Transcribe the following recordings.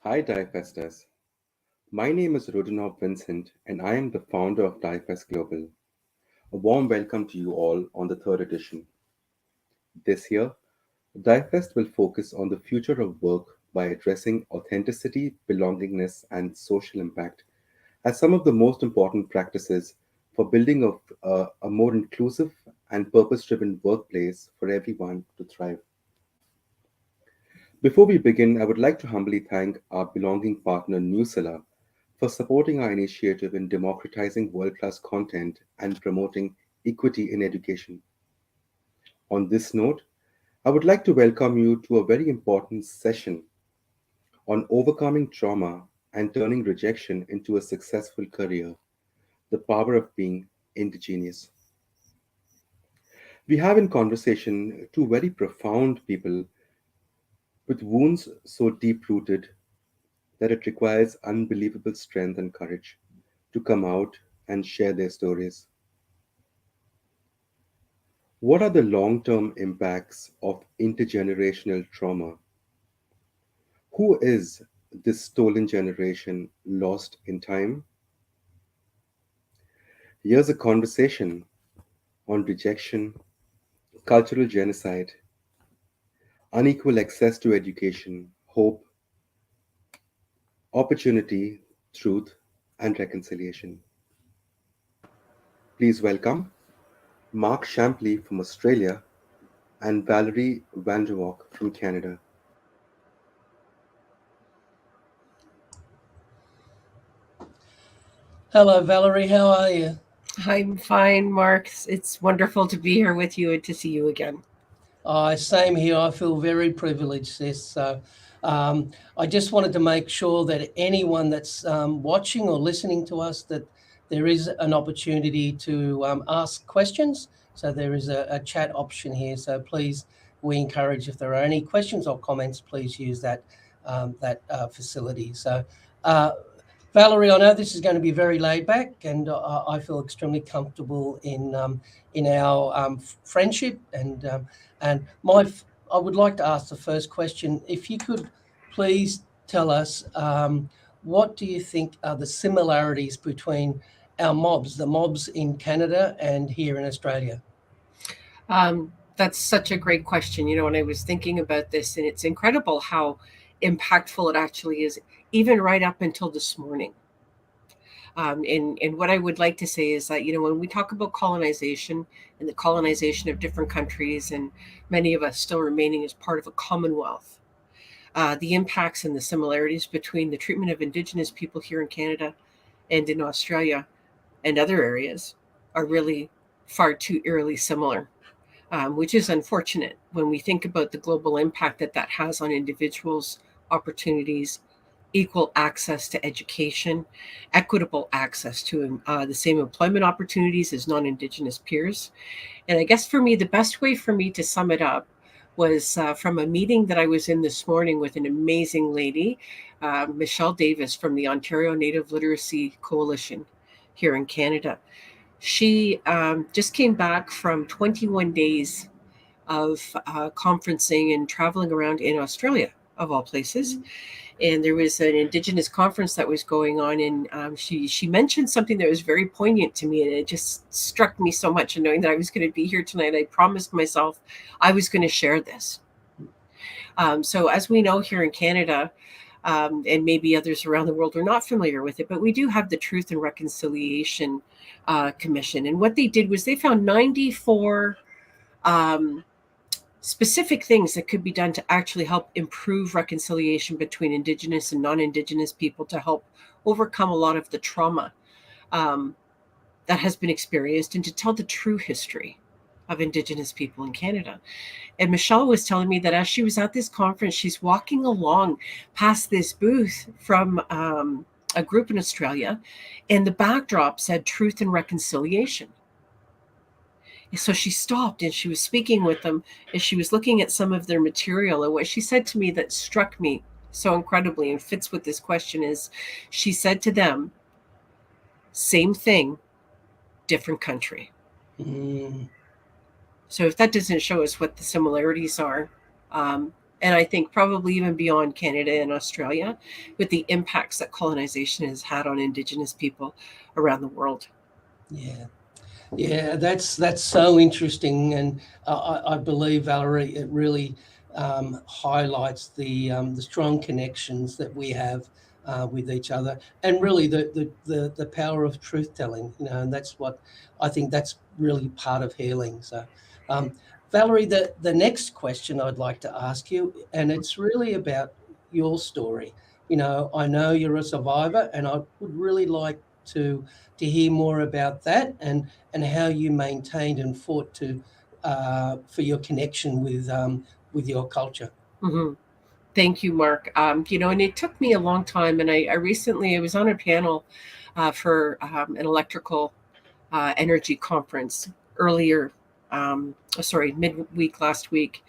Hi, DIFESTers. My name is Rudolph Vincent, and I am the founder of DIFEST Global. A warm welcome to you all on the third edition. This year, DIFEST will focus on the future of work by addressing authenticity, belongingness, and social impact as some of the most important practices for building a more inclusive and purpose driven workplace for everyone to thrive. Before we begin, I would like to humbly thank our belonging partner Newsela for supporting our initiative in democratizing world class content and promoting equity in education. On this note, I would like to welcome you to a very important session on overcoming trauma and turning rejection into a successful career, the power of being indigenous. We have in conversation two very profound people with wounds so deep rooted that it requires unbelievable strength and courage to come out and share their stories. What are the long term impacts of intergenerational trauma? Who is this stolen generation lost in time? Here's a conversation on rejection, cultural genocide, unequal access to education, hope, opportunity, truth, and reconciliation. Please welcome Mark Champley from Australia and Valerie Vanderwyk from Canada. Hello, Valerie. How are you? I'm fine, Mark. It's wonderful to be here with you and to see you again. Same here. I feel very privileged, sis. I just wanted to make sure that anyone that's watching or listening to us, that there is an opportunity to ask questions. So there is a chat option here. So please, we encourage if there are any questions or comments, please use that facility. So. Uh, Valerie, I know this is going to be very laid back, and I feel extremely comfortable in our friendship. And I would like to ask the first question. If you could please tell us, what do you think are the similarities between our mobs, the mobs in Canada and here in Australia? That's such a great question. When I was thinking about this, and it's incredible how impactful it actually is, even right up until this morning. And what I would like to say is that, when we talk about colonization and the colonization of different countries, and many of us still remaining as part of a commonwealth, the impacts and the similarities between the treatment of Indigenous people here in Canada and in Australia and other areas are really far too eerily similar, which is unfortunate when we think about the global impact that has on individuals, opportunities, equal access to education, equitable access to the same employment opportunities as non-Indigenous peers. And I guess for me, the best way for me to sum it up was from a meeting that I was in this morning with an amazing lady, Michelle Davis from the Ontario Native Literacy Coalition here in Canada. She just came back from 21 days of conferencing and traveling around in Australia, of all places. And there was an Indigenous conference that was going on, and she mentioned something that was very poignant to me, and it just struck me so much. And knowing that I was going to be here tonight, I promised myself I was going to share this. So as we know here in Canada, and maybe others around the world are not familiar with it, but we do have the Truth and Reconciliation Commission. And what they did was they found 94 specific things that could be done to actually help improve reconciliation between Indigenous and non-Indigenous people, to help overcome a lot of the trauma that has been experienced, and to tell the true history of Indigenous people in Canada. And Michelle was telling me that as she was at this conference, she's walking along past this booth from a group in Australia, and the backdrop said Truth and Reconciliation. So she stopped and she was speaking with them, and she was looking at some of their material. And what she said to me that struck me so incredibly and fits with this question is, she said to them, same thing, different country. So if that doesn't show us what the similarities are, And I think probably even beyond Canada and Australia, with the impacts that colonization has had on Indigenous people around the world. Yeah. Yeah, that's so interesting, and I believe, Valerie, it really highlights the strong connections that we have with each other, and really the power of truth telling. And that's what I think, that's really part of healing. So, Valerie, the next question I'd like to ask you, and it's really about your story. I know you're a survivor, and I would really like to hear more about that, and how you maintained and fought for your connection with your culture. Mm-hmm. Thank you, Mark. And it took me a long time. And I recently, I was on a panel for an electrical energy conference earlier, midweek last week.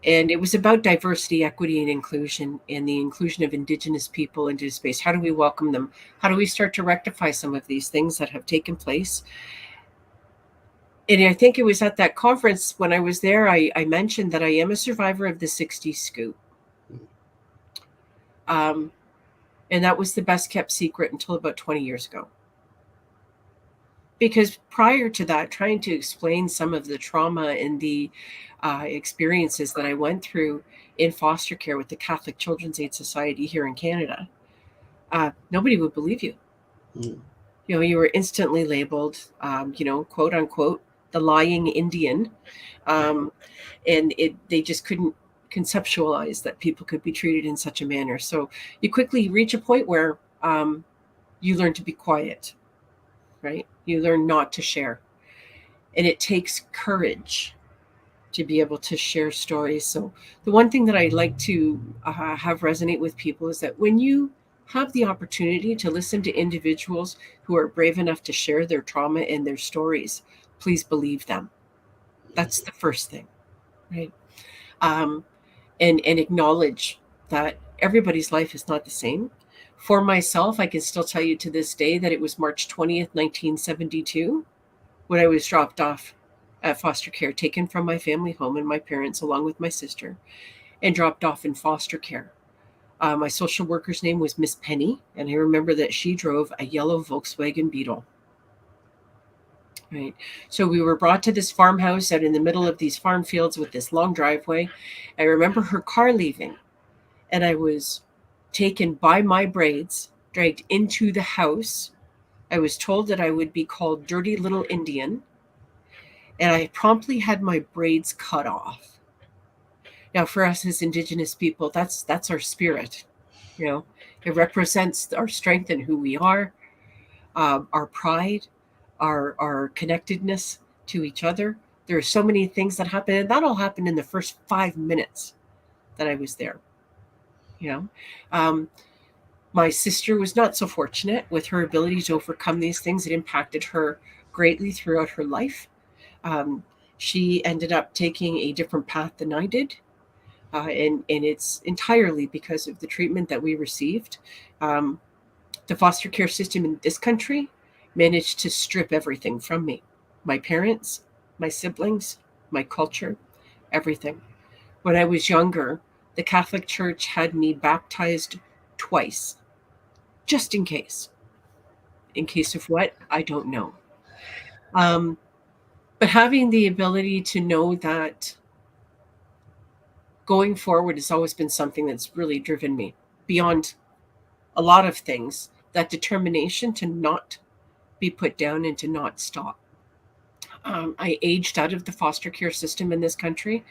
And it was about diversity, equity, and inclusion, and the inclusion of Indigenous people into space. How do we welcome them? How do we start to rectify some of these things that have taken place? And I think it was at that conference when I was there, I mentioned that I am a survivor of the 60s scoop. And that was the best kept secret until about 20 years ago. Because prior to that, trying to explain some of the trauma and the experiences that I went through in foster care with the Catholic Children's Aid Society here in Canada, nobody would believe you. Mm. You were instantly labeled, quote unquote, the lying Indian. And they just couldn't conceptualize that people could be treated in such a manner. So you quickly reach a point where you learn to be quiet, right? You learn not to share. And it takes courage to be able to share stories. So the one thing that I'd like to have resonate with people is that when you have the opportunity to listen to individuals who are brave enough to share their trauma and their stories, please believe them. That's the first thing, right? And acknowledge that everybody's life is not the same. For myself, I can still tell you to this day that it was March 20th, 1972, when I was dropped off at foster care, taken from my family home and my parents, along with my sister, and dropped off in foster care. My social worker's name was Miss Penny, and I remember that she drove a yellow Volkswagen Beetle. Right. So we were brought to this farmhouse out in the middle of these farm fields with this long driveway. I remember her car leaving, and I was taken by my braids, dragged into the house. I was told that I would be called Dirty Little Indian, and I promptly had my braids cut off. Now, for us as Indigenous people, that's our spirit. It represents our strength and who we are, our pride, our connectedness to each other. There are so many things that happen, and that all happened in the first 5 minutes that I was there. My sister was not so fortunate with her ability to overcome these things. It impacted her greatly throughout her life. She ended up taking a different path than I did. And it's entirely because of the treatment that we received. The foster care system in this country managed to strip everything from me. My parents, my siblings, my culture, everything. When I was younger, the Catholic Church had me baptized twice, just in case. In case of what? I don't know. But having the ability to know that going forward has always been something that's really driven me beyond a lot of things, that determination to not be put down and to not stop. I aged out of the foster care system in this country,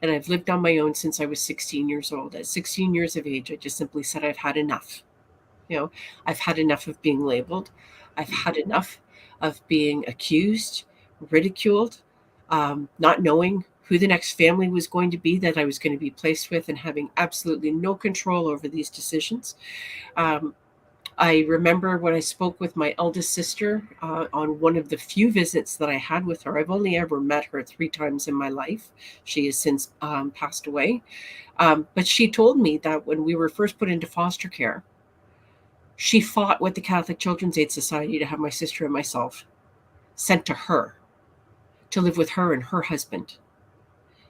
and I've lived on my own since I was 16 years old. At 16 years of age, I just simply said, I've had enough. I've had enough of being labeled. I've had enough of being accused, ridiculed, not knowing who the next family was going to be that I was going to be placed with, and having absolutely no control over these decisions. I remember when I spoke with my eldest sister on one of the few visits that I had with her. I've only ever met her 3 times in my life. She has since passed away. But she told me that when we were first put into foster care, she fought with the Catholic Children's Aid Society to have my sister and myself sent to her to live with her and her husband.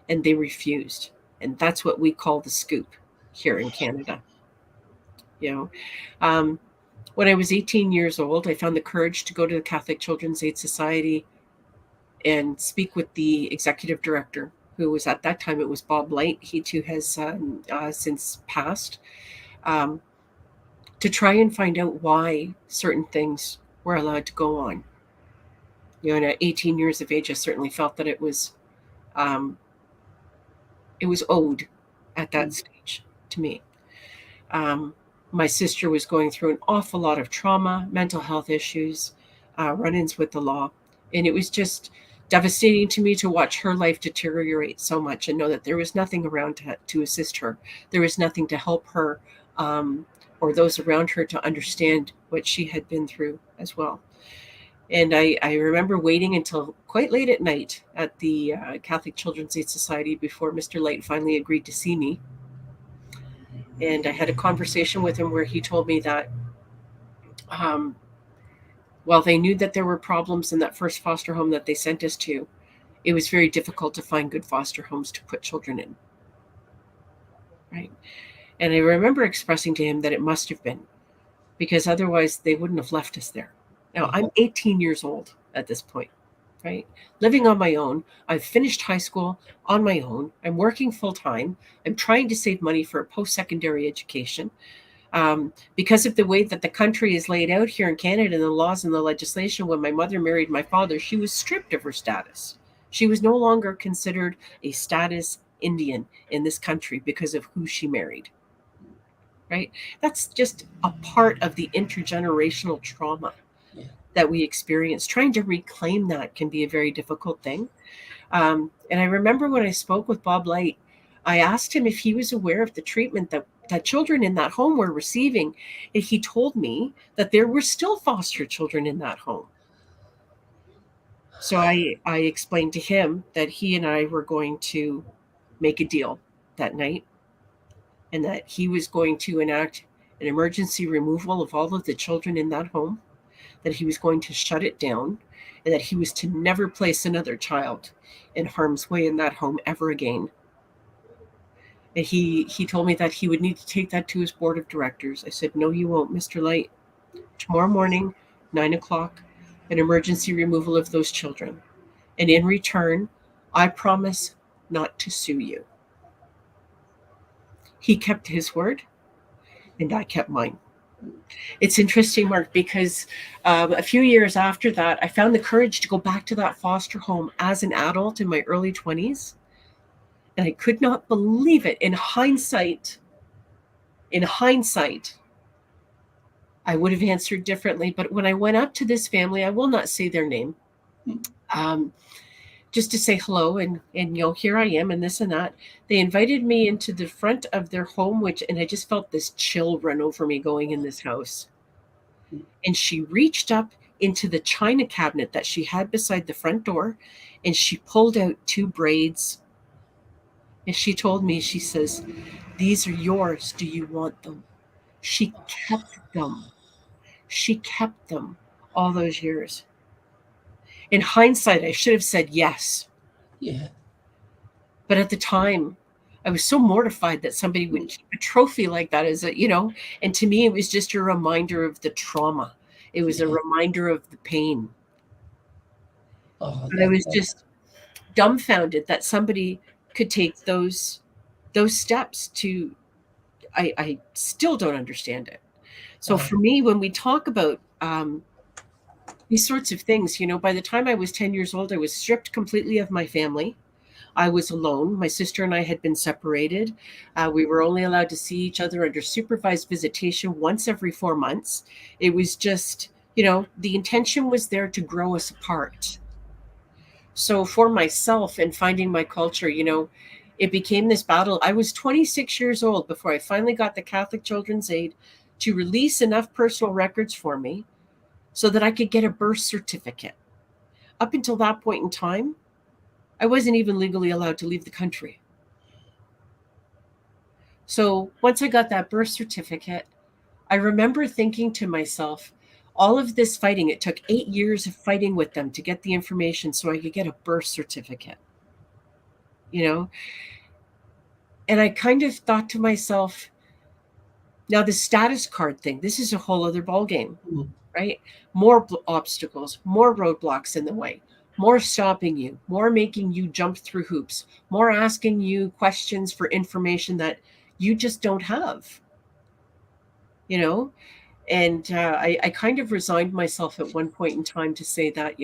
And they refused. And that's what we call the scoop here in Canada. When I was 18 years old, I found the courage to go to the Catholic Children's Aid Society and speak with the executive director, who was at that time, it was Bob Light. He too has since passed, to try and find out why certain things were allowed to go on. And at 18 years of age, I certainly felt that it was owed at that stage to me. My sister was going through an awful lot of trauma, mental health issues, run-ins with the law. And it was just devastating to me to watch her life deteriorate so much and know that there was nothing around to assist her. There was nothing to help her or those around her to understand what she had been through as well. And I remember waiting until quite late at night at the Catholic Children's Aid Society before Mr. Light finally agreed to see me. And I had a conversation with him where he told me that while they knew that there were problems in that first foster home that they sent us to, it was very difficult to find good foster homes to put children in. Right. And I remember expressing to him that it must have been, because otherwise they wouldn't have left us there. Now, I'm 18 years old at this point, right? Living on my own. I've finished high school on my own. I'm working full time. I'm trying to save money for a post-secondary education. Because of the way that the country is laid out here in Canada, and the laws and the legislation, when my mother married my father, she was stripped of her status. She was no longer considered a status Indian in this country because of who she married. Right? That's just a part of the intergenerational trauma that we experience. Trying to reclaim that can be a very difficult thing. And I remember when I spoke with Bob Light, I asked him if he was aware of the treatment that children in that home were receiving. And he told me that there were still foster children in that home. So I explained to him that he and I were going to make a deal that night, and that he was going to enact an emergency removal of all of the children in that home, that he was going to shut it down, and that he was to never place another child in harm's way in that home ever again. And he told me that he would need to take that to his board of directors. I said, no, you won't, Mr. Light. Tomorrow morning, 9:00, an emergency removal of those children. And in return, I promise not to sue you. He kept his word, and I kept mine. It's interesting, Mark, because a few years after that, I found the courage to go back to that foster home as an adult in my early 20s. And I could not believe it. In hindsight, I would have answered differently. But when I went up to this family, I will not say their name, just to say hello and here I am and this and that. They invited me into the front of their home, and I just felt this chill run over me going in this house. And she reached up into the china cabinet that she had beside the front door, and she pulled out 2 braids. And she told me, she says, these are yours. Do you want them? She kept them. She kept them all those years. In hindsight, I should have said yes. Yeah. But at the time, I was so mortified that somebody would keep a trophy like that and to me, it was just a reminder of the trauma. It was a reminder of the pain. But I was just dumbfounded that somebody could take those steps to, I still don't understand it. So for me, when we talk about these sorts of things, by the time I was 10 years old, I was stripped completely of my family. I was alone. My sister and I had been separated. We were only allowed to see each other under supervised visitation once every 4 months. It was just, the intention was there to grow us apart. So for myself and finding my culture, it became this battle. I was 26 years old before I finally got the Catholic Children's Aid to release enough personal records for me so that I could get a birth certificate. Up until that point in time, I wasn't even legally allowed to leave the country. So once I got that birth certificate, I remember thinking to myself, all of this fighting, it took 8 years of fighting with them to get the information so I could get a birth certificate. And I kind of thought to myself, now the status card thing, this is a whole other ballgame, right? More obstacles, more roadblocks in the way, more stopping you, more making you jump through hoops, more asking you questions for information that you just don't have, you know? And I kind of resigned myself at one point in time to say that,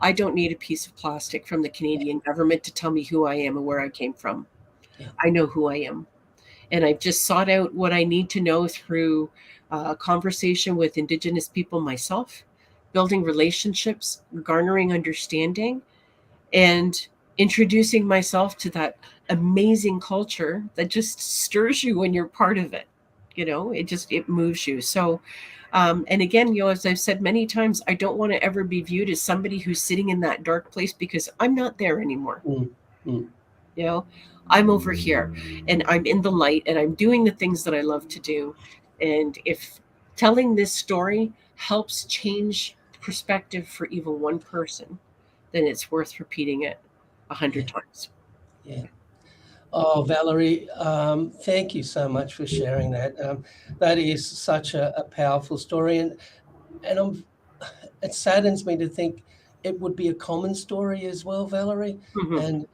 I don't need a piece of plastic from the Canadian government to tell me who I am and where I came from. Yeah. I know who I am. And I've just sought out what I need to know through a conversation with Indigenous people myself, building relationships, garnering understanding, and introducing myself to that amazing culture that just stirs you when you're part of it. It moves you. So, and again, as I've said many times, I don't want to ever be viewed as somebody who's sitting in that dark place, because I'm not there anymore. I'm over here and I'm in the light and I'm doing the things that I love to do. And if telling this story helps change perspective for even one person, then it's worth repeating it 100 times. Yeah. Oh, Valerie, thank you so much for sharing that. That is such a powerful story, and it saddens me to think it would be a common story as well, Valerie. Mhm. And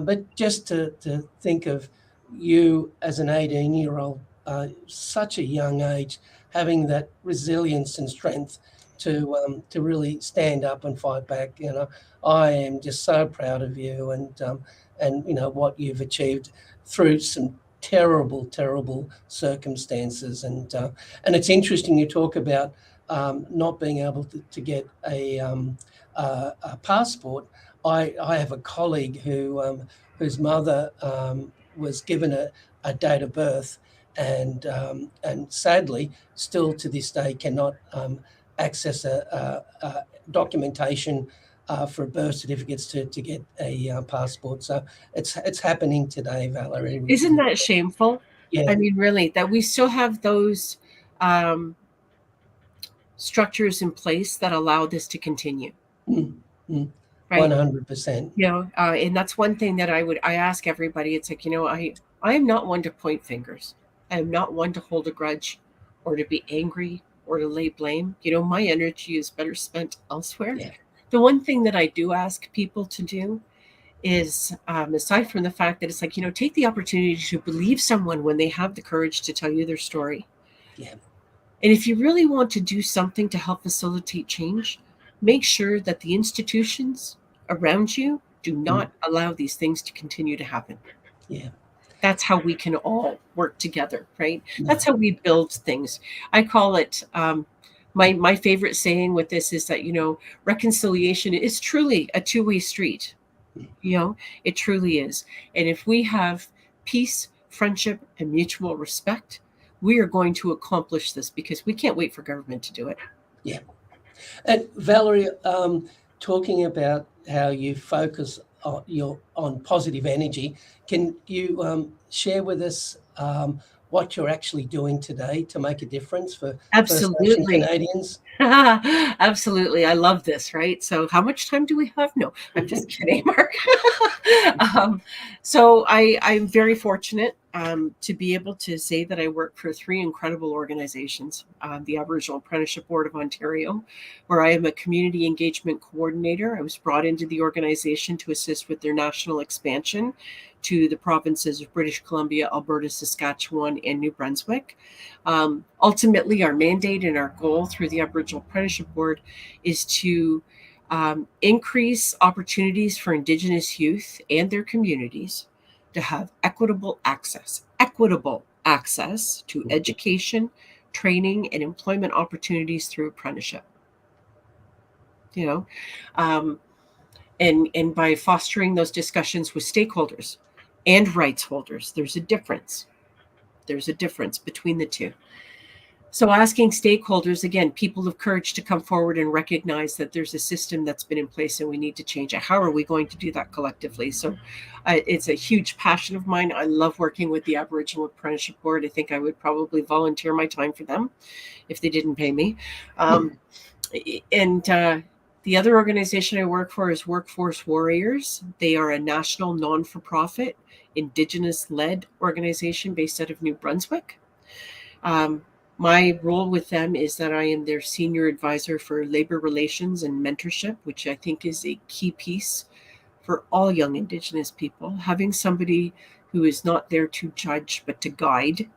but just to think of you as an 18-year-old, such a young age, having that resilience and strength to really stand up and fight back. I am just so proud of you, and what you've achieved through some terrible circumstances. And it's interesting you talk about not being able to get a passport. I have a colleague whose mother was given a date of birth, and sadly still to this day cannot access a documentation for birth certificates to get a passport. So it's happening today, Valerie. Isn't that shameful? Yeah. I mean, really, that we still have those structures in place that allow this to continue. Right? 100%. And that's one thing that I ask everybody. It's like, I am not one to point fingers. I am not one to hold a grudge or to be angry or to lay blame. My energy is better spent elsewhere. Yeah. The one thing that I do ask people to do is, aside from the fact that it's like, take the opportunity to believe someone when they have the courage to tell you their story. Yeah. And if you really want to do something to help facilitate change, make sure that the institutions around you do not allow these things to continue to happen. Yeah. That's how we can all work together, right? That's how we build things. I call it, my favorite saying with this is that, reconciliation is truly a two-way street. It truly is. And if we have peace, friendship, and mutual respect, we are going to accomplish this, because we can't wait for government to do it. Yeah. And Valerie, talking about how you focus on positive energy, can you share with us what you're actually doing today to make a difference for First Nation Canadians? Absolutely. I love this, right? So how much time do we have? No, I'm just kidding, Mark. So I'm very fortunate to be able to say that I work for 3 incredible organizations. The Aboriginal Apprenticeship Board of Ontario, where I am a community engagement coordinator. I was brought into the organization to assist with their national expansion to the provinces of British Columbia, Alberta, Saskatchewan, and New Brunswick. Ultimately, our mandate and our goal through the Aboriginal Apprenticeship Board is to increase opportunities for Indigenous youth and their communities to have equitable access to education, training, and employment opportunities through apprenticeship. And by fostering those discussions with stakeholders and rights holders, there's a difference. There's a difference between the two. So asking stakeholders, again, people of courage, to come forward and recognize that there's a system that's been in place and we need to change it. How are we going to do that collectively? So it's a huge passion of mine. I love working with the Aboriginal Apprenticeship Board. I think I would probably volunteer my time for them if they didn't pay me. The other organization I work for is Workforce Warriors. They are a national non-for-profit, Indigenous-led organization based out of New Brunswick. My role with them is that I am their senior advisor for labor relations and mentorship, which I think is a key piece for all young Indigenous people. Having somebody who is not there to judge, but to guide.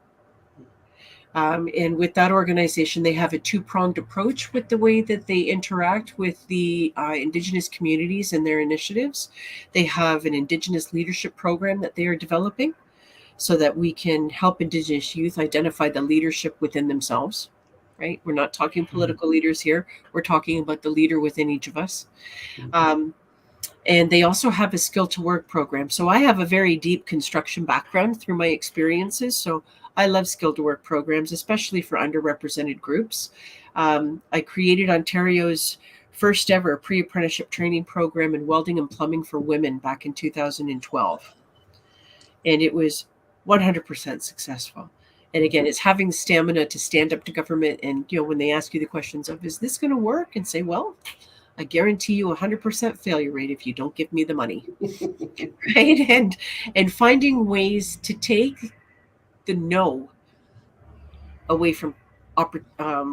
And with that organization, they have a two-pronged approach with the way that they interact with the Indigenous communities and their initiatives. They have an Indigenous leadership program that they are developing so that we can help Indigenous youth identify the leadership within themselves, right? We're not talking political leaders here. We're talking about the leader within each of us. And they also have a skill to work program. So I have a very deep construction background through my experiences. So I love skill to work programs, especially for underrepresented groups. I created Ontario's first ever pre-apprenticeship training program in welding and plumbing for women back in 2012. And it was 100% successful. And again, it's having stamina to stand up to government. And, when they ask you the questions of, is this going to work? And say, well, I guarantee you 100% failure rate if you don't give me the money, right? And finding ways to take the no away from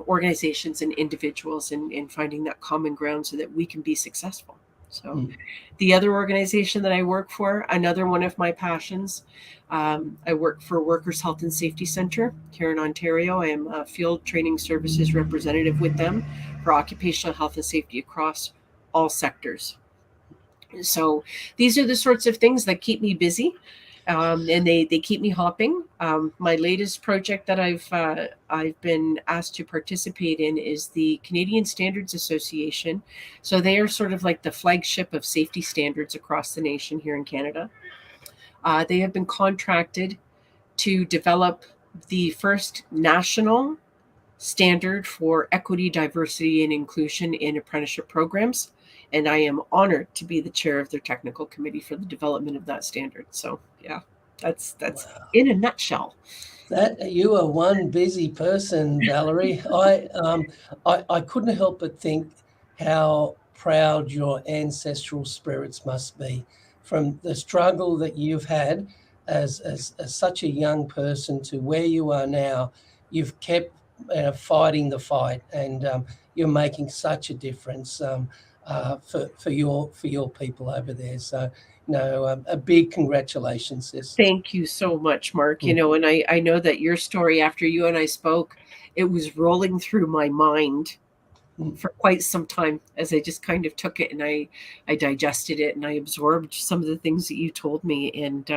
organizations and individuals and finding that common ground so that we can be successful. So the other organization that I work for, another one of my passions, I work for Workers' Health and Safety Centre here in Ontario. I am a field training services representative with them for occupational health and safety across all sectors. So these are the sorts of things that keep me busy. And they keep me hopping. My latest project that I've been asked to participate in is the Canadian Standards Association. So they are sort of like the flagship of safety standards across the nation here in Canada. They have been contracted to develop the first national standard for equity, diversity, and inclusion in apprenticeship programs. And I am honored to be the chair of their technical committee for the development of that standard. So, yeah, that's wow. In a nutshell. That you are one busy person, Valerie. I couldn't help but think how proud your ancestral spirits must be from the struggle that you've had as such a young person to where you are now. You've kept fighting the fight, and you're making such a difference. For your people over there. So, a big congratulations, sis. Thank you so much, Mark. And I know that your story after you and I spoke, it was rolling through my mind for quite some time as I just kind of took it and I digested it and I absorbed some of the things that you told me. And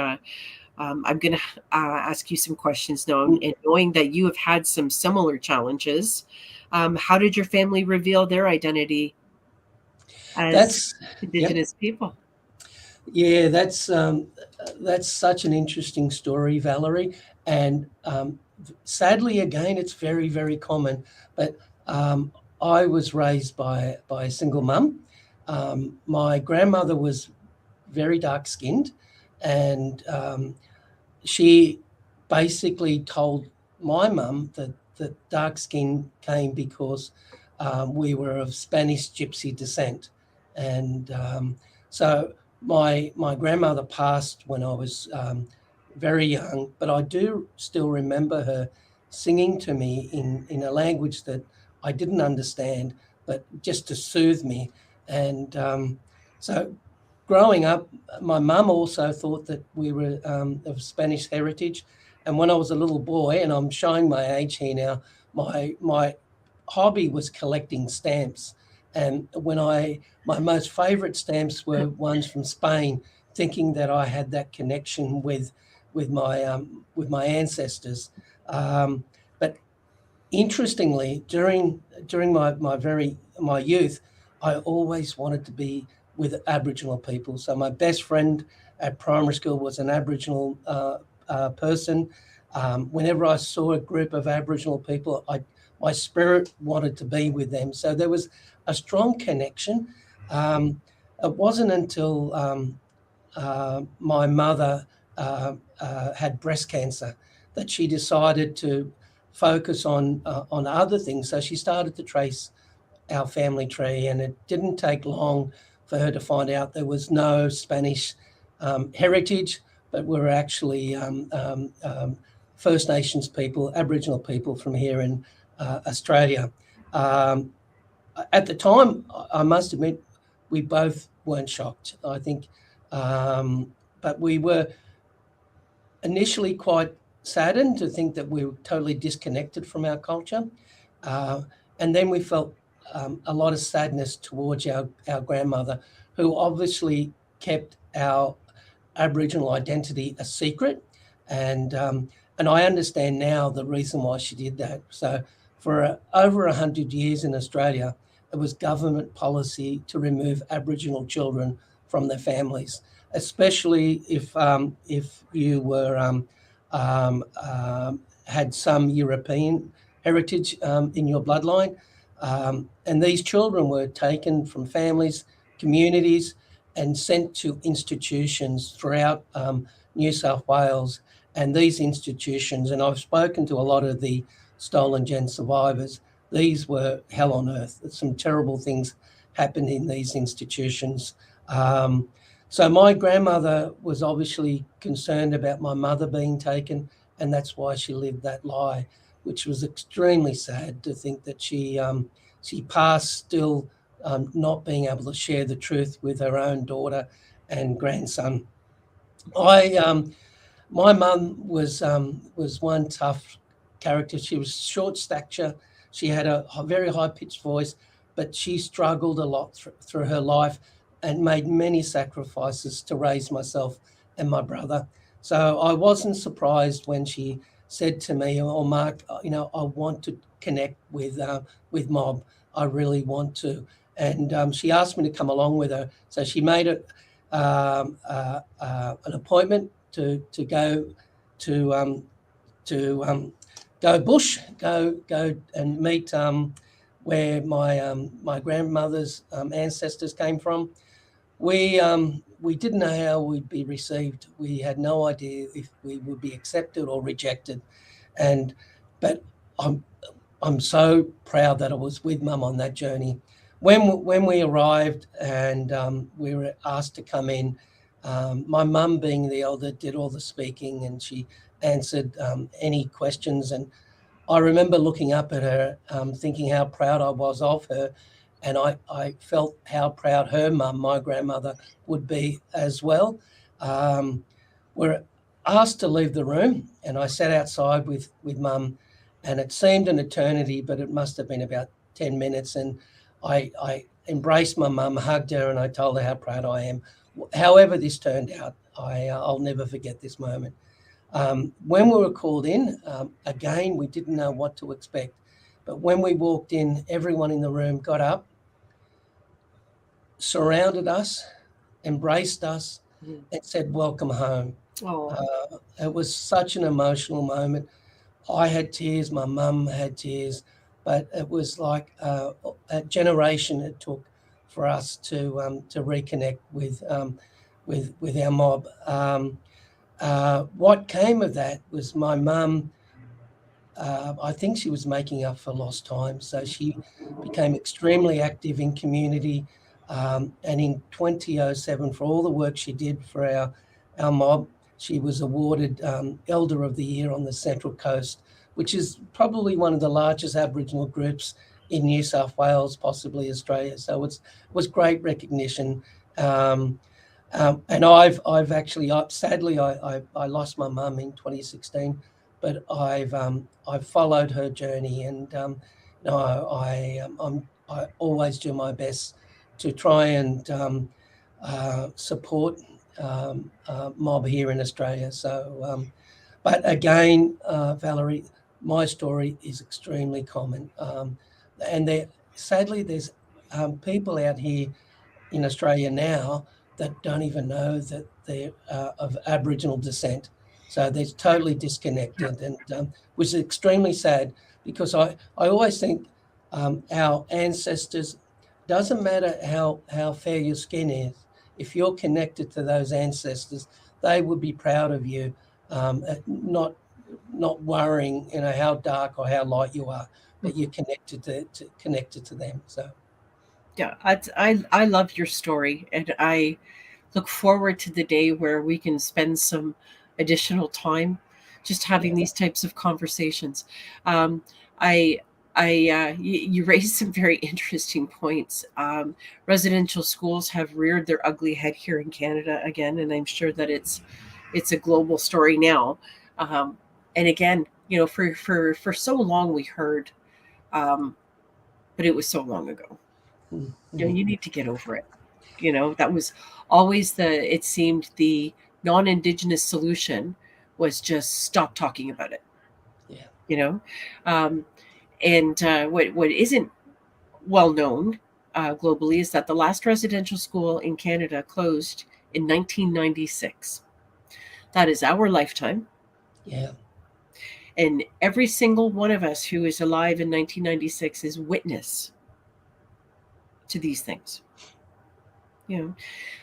I'm going to ask you some questions now. And knowing that you have had some similar challenges, how did your family reveal their identity as Indigenous people? Yeah, that's such an interesting story, Valerie. And sadly, again, it's very, very common. But I was raised by a single mum. My grandmother was very dark-skinned, and she basically told my mum that dark skin came because we were of Spanish Gypsy descent. And so my grandmother passed when I was very young, but I do still remember her singing to me in a language that I didn't understand, but just to soothe me. And so growing up, my mum also thought that we were of Spanish heritage. And when I was a little boy, and I'm showing my age here now, my hobby was collecting stamps. And my most favourite stamps were ones from Spain, thinking that I had that connection with my ancestors. But interestingly, during my youth, I always wanted to be with Aboriginal people. So my best friend at primary school was an Aboriginal person. Whenever I saw a group of Aboriginal people, my spirit wanted to be with them. So there was a strong connection. It wasn't until my mother had breast cancer that she decided to focus on other things. So she started to trace our family tree, and it didn't take long for her to find out there was no Spanish heritage, but we're actually First Nations people, Aboriginal people from here in Australia. At the time, I must admit, we both weren't shocked, I think, but we were initially quite saddened to think that we were totally disconnected from our culture. And then we felt a lot of sadness towards our grandmother, who obviously kept our Aboriginal identity a secret. And I understand now the reason why she did that. So for over 100 years in Australia, it was government policy to remove Aboriginal children from their families, especially if you were had some European heritage in your bloodline. And these children were taken from families, communities, and sent to institutions throughout New South Wales. And these institutions, and I've spoken to a lot of the stolen gen survivors, these were hell on earth. Some terrible things happened in these institutions. So my grandmother was obviously concerned about my mother being taken, and that's why she lived that lie, which was extremely sad to think that she passed still not being able to share the truth with her own daughter and grandson. My mum was one tough character. She was short stature. She had a very high-pitched voice, but she struggled a lot through her life and made many sacrifices to raise myself and my brother. So I wasn't surprised when she said to me, "Oh, Mark, I want to connect with Mob. I really want to." And she asked me to come along with her. So she made an appointment to go go bush, go and meet where my grandmother's ancestors came from. We didn't know how we'd be received. We had no idea if we would be accepted or rejected, but I'm so proud that I was with Mum on that journey. When we arrived and we were asked to come in, my mum, being the elder, did all the speaking, and she answered any questions. And I remember looking up at her, thinking how proud I was of her. And I felt how proud her mum, my grandmother, would be as well. We're asked to leave the room, and I sat outside with Mum, and it seemed an eternity, but it must have been about 10 minutes. And I embraced my mum, hugged her, and I told her how proud I am. However this turned out, I'll never forget this moment. When we were called in, again, we didn't know what to expect. But when we walked in, everyone in the room got up, surrounded us, embraced us, and said, "Welcome home." It was such an emotional moment. I had tears, my mum had tears, but it was like a generation it took for us to reconnect with our mob. What came of that was my mum, I think she was making up for lost time. So she became extremely active in community. And in 2007, for all the work she did for our mob, she was awarded Elder of the Year on the Central Coast, which is probably one of the largest Aboriginal groups in New South Wales, possibly Australia. So it was great recognition. And I've actually, sadly, I lost my mum in 2016, but I've followed her journey, and I always do my best to try and support mob here in Australia. So, but again, Valerie, my story is extremely common, and sadly there's people out here in Australia now that don't even know that they're of Aboriginal descent. So they're totally disconnected, and which is extremely sad, because I always think our ancestors, doesn't matter how fair your skin is, if you're connected to those ancestors, they would be proud of you, not worrying how dark or how light you are. but you're connected to them. So Yeah, I love your story, and I look forward to the day where we can spend some additional time just having these types of conversations. Um, I you raised some very interesting points. Residential schools have reared their ugly head here in Canada again, and I'm sure that it's a global story now. Um, and again, for so long we heard, but it was so long ago. You need to get over it. That was always it seemed the non-Indigenous solution was just stop talking about it. Yeah. Um, and what isn't well known globally is that the last residential school in Canada closed in 1996. That is our lifetime. Yeah. And every single one of us who is alive in 1996 is witness to these things.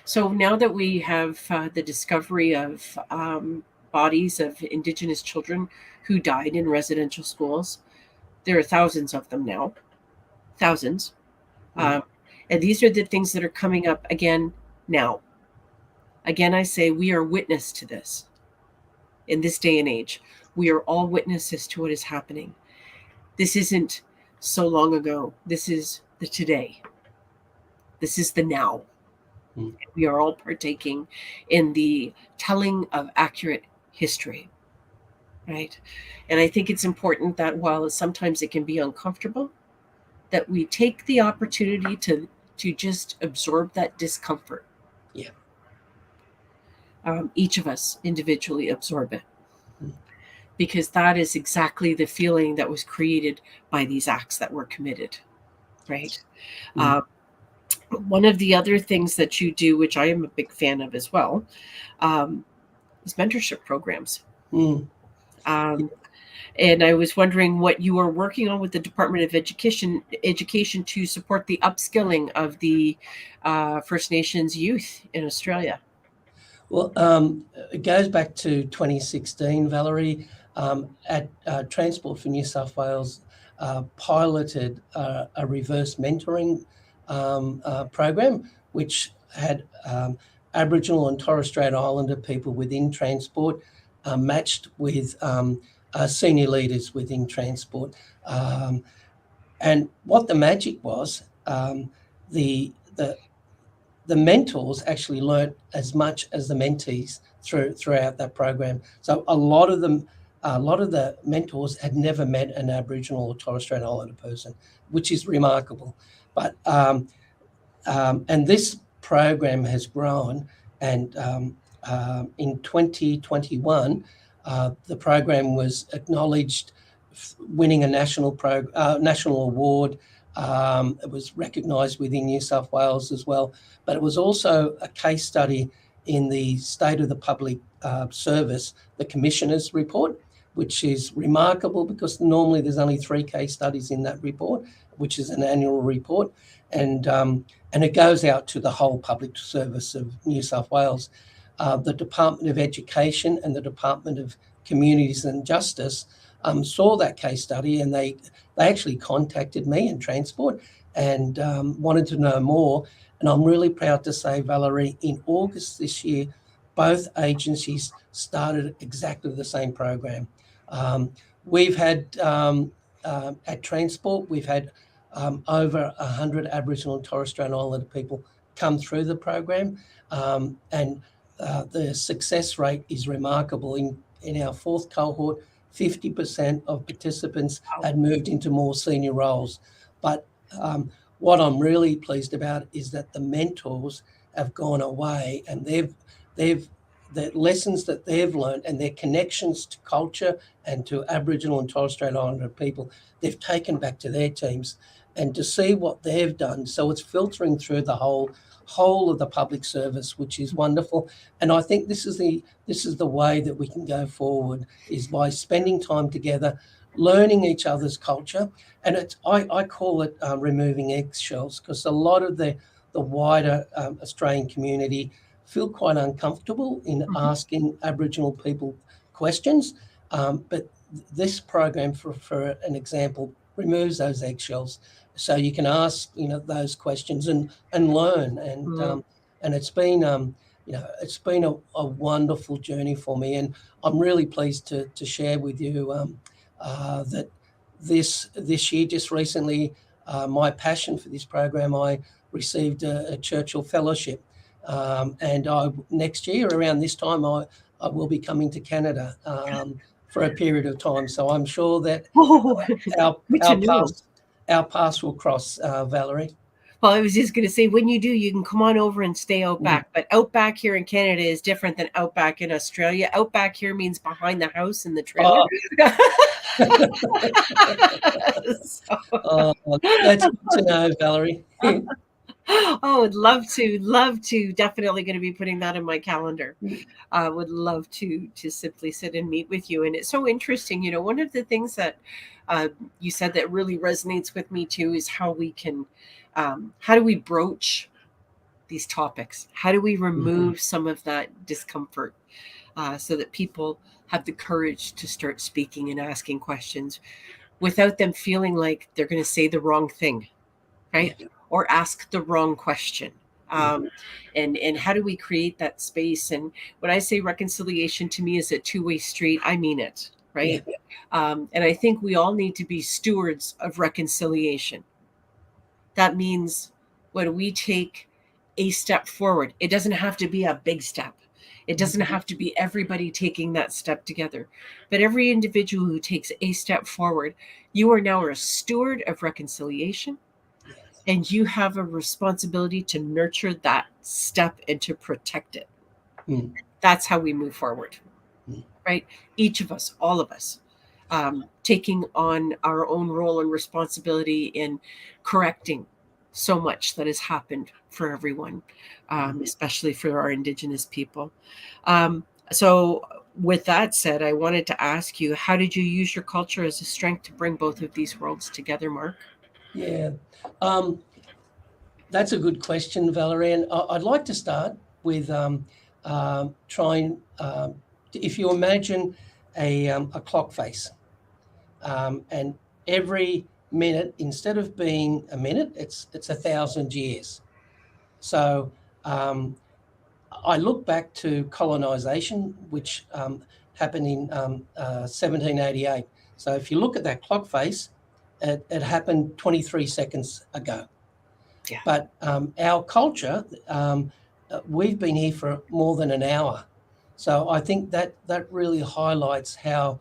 So now that we have the discovery of bodies of Indigenous children who died in residential schools, there are thousands of them now. Thousands. And these are the things that are coming up again now. Again, I say we are witness to this in this day and age. We are all witnesses to what is happening. This isn't so long ago. This is the today. This is the now. We are all partaking in the telling of accurate history, right? And I think it's important that while sometimes it can be uncomfortable, that we take the opportunity to just absorb that discomfort. Yeah. Each of us individually absorb it. Because that is exactly the feeling that was created by these acts that were committed, right? One of the other things that you do, which I am a big fan of as well, is mentorship programs. And I was wondering what you are working on with the Department of Education to support the upskilling of the First Nations youth in Australia. Well, it goes back to 2016, Valerie. At Transport for New South Wales piloted a reverse mentoring program, which had Aboriginal and Torres Strait Islander people within Transport matched with senior leaders within Transport. And what the magic was, the mentors actually learnt as much as the mentees throughout that program. So a lot of the mentors had never met an Aboriginal or Torres Strait Islander person, which is remarkable. But and this program has grown, and in 2021, the program was acknowledged, winning a national award. It was recognised within New South Wales as well, but it was also a case study in the State of the Public Service, the Commissioner's report, which is remarkable because normally there's only 3 case studies in that report, which is an annual report, and it goes out to the whole public service of New South Wales. The Department of Education and the Department of Communities and Justice saw that case study, and they actually contacted me in Transport and wanted to know more. And I'm really proud to say, Valerie, in August this year, both agencies started exactly the same program. We've had, at Transport, we've had over 100 Aboriginal and Torres Strait Islander people come through the program, and the success rate is remarkable. In our 4th cohort, 50% of participants had moved into more senior roles. But what I'm really pleased about is that the mentors have gone away, and the lessons that they've learned and their connections to culture and to Aboriginal and Torres Strait Islander people, they've taken back to their teams, and to see what they've done. So it's filtering through the whole of the public service, which is wonderful. And I think this is the way that we can go forward, is by spending time together, learning each other's culture. And I call it removing eggshells, because a lot of the wider Australian community feel quite uncomfortable in asking Aboriginal people questions. But this program, for an example, removes those eggshells, so you can ask those questions and learn. And it's been it's been a wonderful journey for me, and I'm really pleased to share with you that this year, just recently, my passion for this program, I received a Churchill Fellowship, and next year around this time I will be coming to Canada for a period of time. So I'm sure that our paths will cross, Valerie. Well, I was just going to say, when you do, you can come on over and stay out back. But outback here in Canada is different than outback in Australia. Outback here means behind the house in the trailer. That's good to know, Valerie. Oh, would love to. Definitely going to be putting that in my calendar. Would love to simply sit and meet with you. And it's so interesting. One of the things that you said that really resonates with me too is how we can, how do we broach these topics? How do we remove some of that discomfort so that people have the courage to start speaking and asking questions without them feeling like they're going to say the wrong thing, right? Or ask the wrong question. And how do we create that space? And when I say reconciliation, to me is a two-way street. I mean it, right? And I think we all need to be stewards of reconciliation. That means when we take a step forward, it doesn't have to be a big step. It doesn't have to be everybody taking that step together. But every individual who takes a step forward, you are now a steward of reconciliation. And you have a responsibility to nurture that step and to protect it. That's how we move forward, right? Each of us, all of us, taking on our own role and responsibility in correcting so much that has happened for everyone, especially for our Indigenous people. So with that said, I wanted to ask you, how did you use your culture as a strength to bring both of these worlds together, Mark? Yeah, that's a good question, Valerie. And I'd like to start with trying, if you imagine a clock face, and every minute, instead of being a minute, it's 1,000 years. So I look back to colonisation, which happened in 1788. So if you look at that clock face, it happened 23 seconds ago. Yeah. But our culture, we've been here for more than an hour. So I think that really highlights how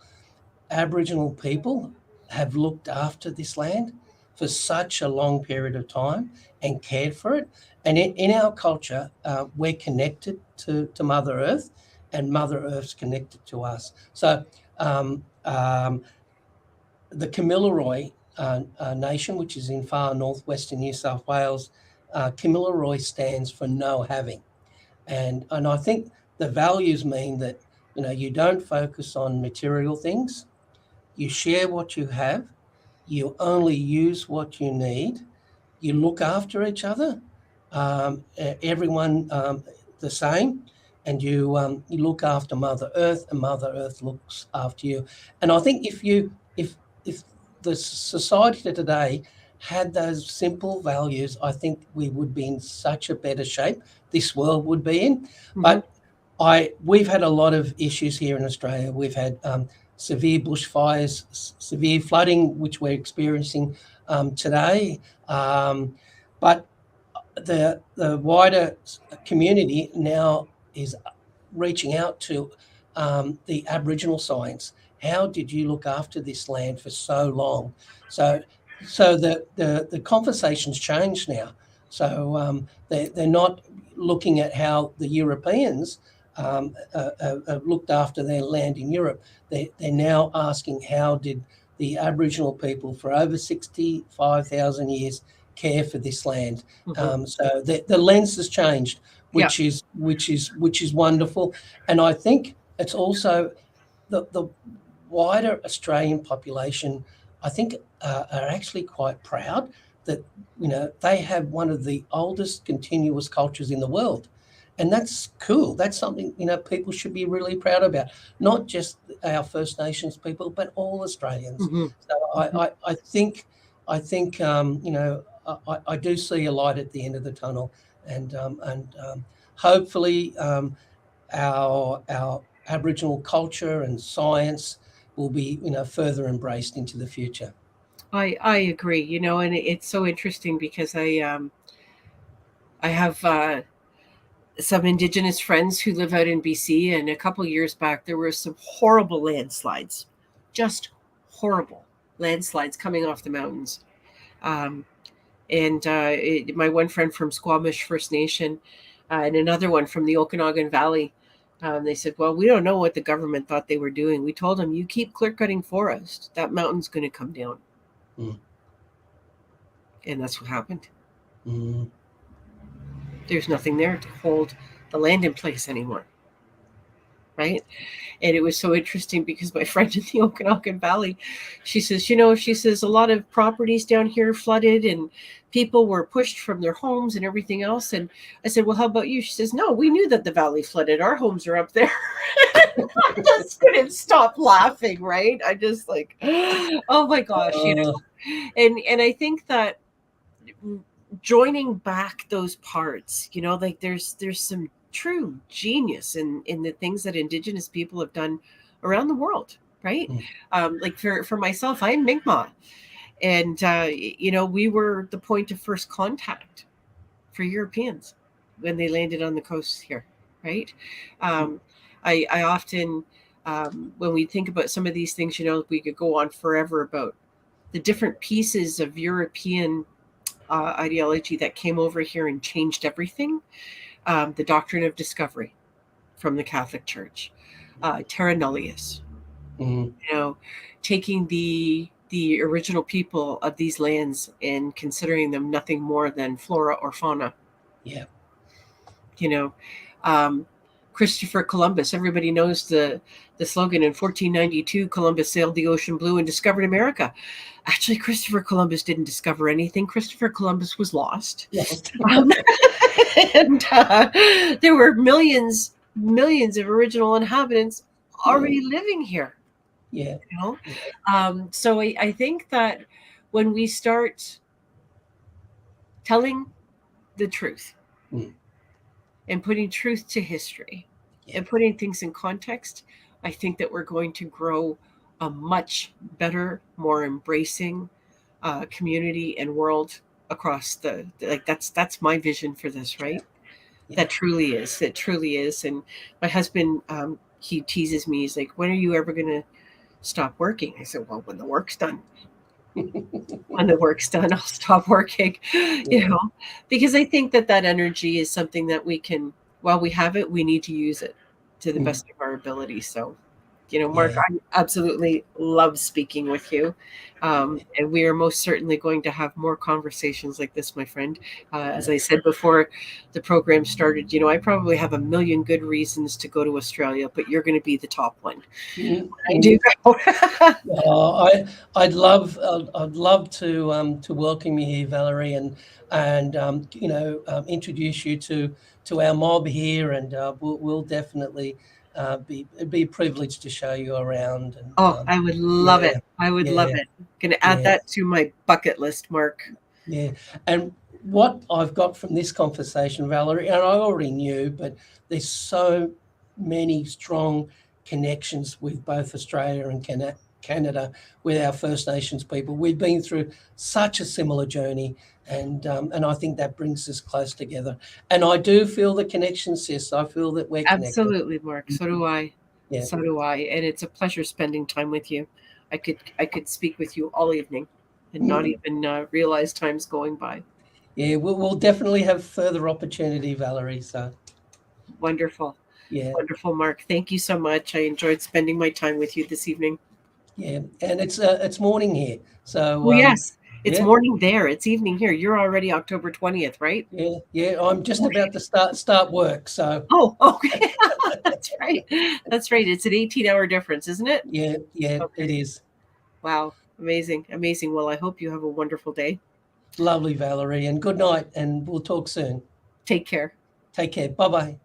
Aboriginal people have looked after this land for such a long period of time and cared for it. And in our culture, we're connected to Mother Earth, and Mother Earth's connected to us. So the Kamilaroi nation, which is in far northwestern New South Wales, Kamilaroi stands for no having. And I think the values mean that, you don't focus on material things. You share what you have. You only use what you need. You look after each other, everyone the same, and you look after Mother Earth, and Mother Earth looks after you. And I think if the society today had those simple values, I think we would be in such a better shape. This world would be in. But we've had a lot of issues here in Australia. We've had severe bushfires, severe flooding, which we're experiencing today. But the wider community now is reaching out to the Aboriginal science. How did you look after this land for so long? So the conversation's changed now. So they're not looking at how the Europeans looked after their land in Europe. They're now asking, how did the Aboriginal people for over 65,000 years care for this land? So the lens has changed, which is wonderful. And I think it's also the wider Australian population, I think, are actually quite proud that they have one of the oldest continuous cultures in the world. And that's cool. That's something, people should be really proud about. Not just our First Nations people, but all Australians. Mm-hmm. So I think, I do see a light at the end of the tunnel, and hopefully our Aboriginal culture and science will be, further embraced into the future. I agree, and it's so interesting because I have some Indigenous friends who live out in BC, and a couple of years back there were some horrible landslides, just horrible landslides coming off the mountains. And my one friend from Squamish First Nation and another one from the Okanagan Valley, they said, well, we don't know what the government thought they were doing. We told them, you keep clear-cutting forest, that mountain's going to come down. Mm. And that's what happened. Mm. There's nothing there to hold the land in place anymore. Right? And it was so interesting because my friend in the Okanagan Valley, she says, a lot of properties down here flooded and people were pushed from their homes and everything else. And I said, well, how about you? She says, no, we knew that the valley flooded. Our homes are up there. I just couldn't stop laughing, right? I just like, oh my gosh, And I think that joining back those parts, like there's some true genius in the things that Indigenous people have done around the world, right? Like for myself, I'm Mi'kmaq, and we were the point of first contact for Europeans when they landed on the coast here, right? I often when we think about some of these things, we could go on forever about the different pieces of European ideology that came over here and changed everything. The doctrine of discovery from the Catholic Church, terra nullius, taking the original people of these lands and considering them nothing more than flora or fauna. Yeah. Christopher Columbus, everybody knows the slogan. In 1492, Columbus sailed the ocean blue and discovered America. Actually, Christopher Columbus didn't discover anything. Christopher Columbus was lost. And there were millions of original inhabitants already living here. Yeah. So I think that when we start telling the truth and putting truth to history and putting things in context, I think that we're going to grow a much better, more embracing community and world across that's my vision for this, right? That truly is. It truly is. And my husband, he teases me. He's like, when are you ever going to stop working? I said, well, when the work's done. When the work's done, I'll stop working, because I think that energy is something that we can, while we have it, we need to use it to the best of our ability. So, Mark, I absolutely love speaking with you. And we are most certainly going to have more conversations like this, my friend. As I said before the program started, I probably have a million good reasons to go to Australia, but you're going to be the top one. I do go. I'd love to welcome you here, Valerie, and introduce you to our mob here, and we'll definitely be privileged to show you around. And, I would love it. I would love it. Going to add that to my bucket list, Mark. Yeah. And what I've got from this conversation, Valerie, and I already knew, but there's so many strong connections with both Australia and Canada with our First Nations people. We've been through such a similar journey, and I think that brings us close together. And I do feel the connection, sis. I feel that we're connected. Absolutely, Mark. So do I. Yeah. So do I. And it's a pleasure spending time with you. I could speak with you all evening and not even realize time's going by. Yeah, we'll definitely have further opportunity, Valerie. So wonderful. Yeah. Wonderful, Mark. Thank you so much. I enjoyed spending my time with you this evening. Yeah, and it's morning here. So yes, it's morning there. It's evening here. You're already October 20th, right? Yeah. I'm just about to start work. So okay. That's right. It's an 18-hour difference, isn't it? Yeah, okay. It is. Wow, amazing. Well, I hope you have a wonderful day. Lovely, Valerie, and good night, and we'll talk soon. Take care. Take care. Bye-bye.